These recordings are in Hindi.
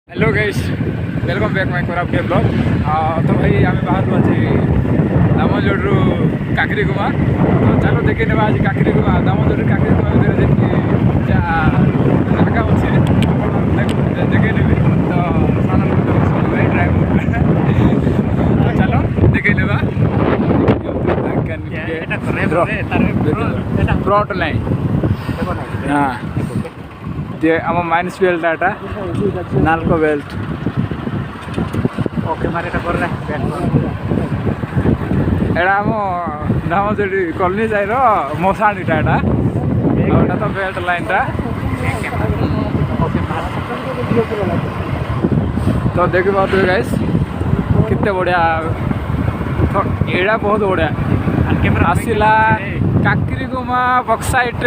Hello guys, welcome back my Koraputia blog. तो भाई आम बाहर अच्छे दामनजोड़ी काकिरीगुमा। तो चलो देखे ना आज काकिरीगुमा दामनजोड़ी काकिरीगुमा भितर जगह अच्छे देखे नेबी। तो सामान ड्राइव तो चलो देखे ना फ्रंट लाइन। हाँ जे आम माइनस बेल्ट आटा नाल्को बेल्ट ओके मारे कर रहा है एड़ा आम दामनजोड़ी कॉलोनी जाइर मशाणीटा एटा एटा तो बेल्ट लाइनटा। तो देखी पाते गाइस केते बढ़िया। तो एड़ा बहुत बढ़िया आसला काकिरीगुमा बक्साइट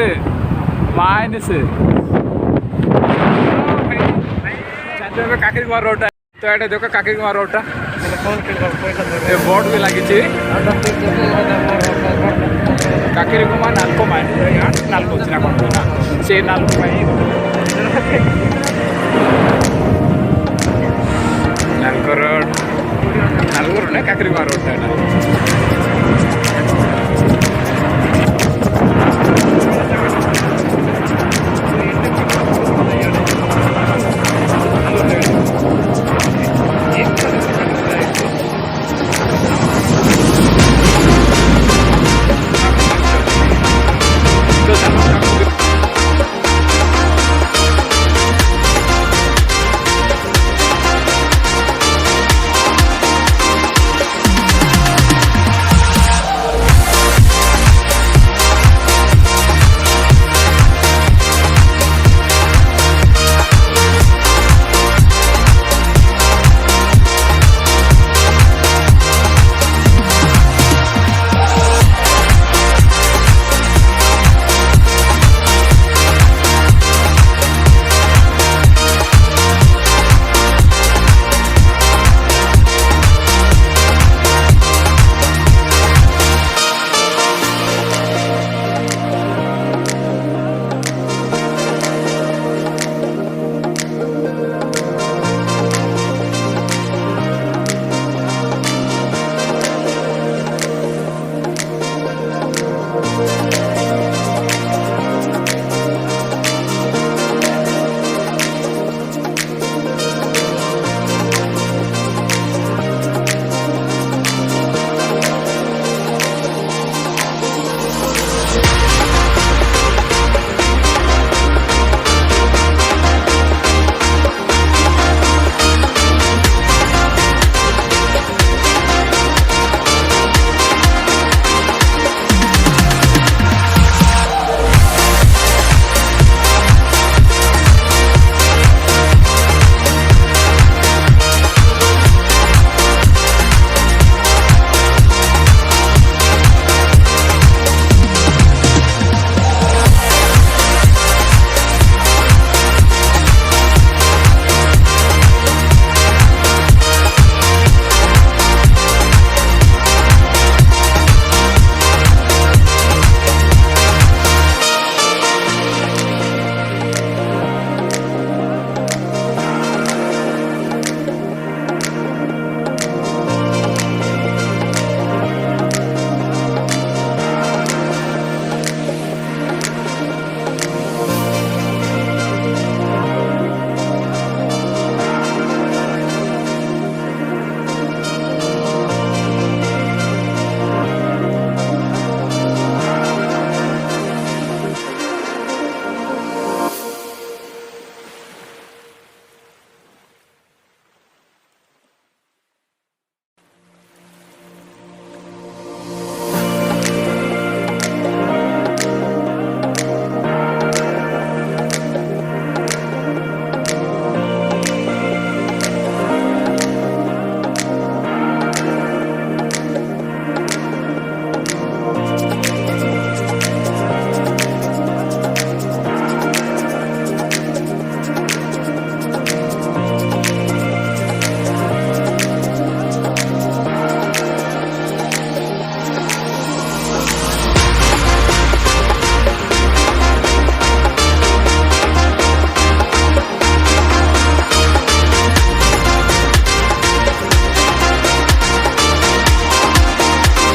माइनस काकिरीगुमा रोड। तो ये देखो काकिरीगुमा रोड बोर्ड भी लगी काकिरीगुमा नाल्को माइनस नाल्को से नाल्को नाल्को रोड नाल्को रोड ना काकिरीगुमा रोड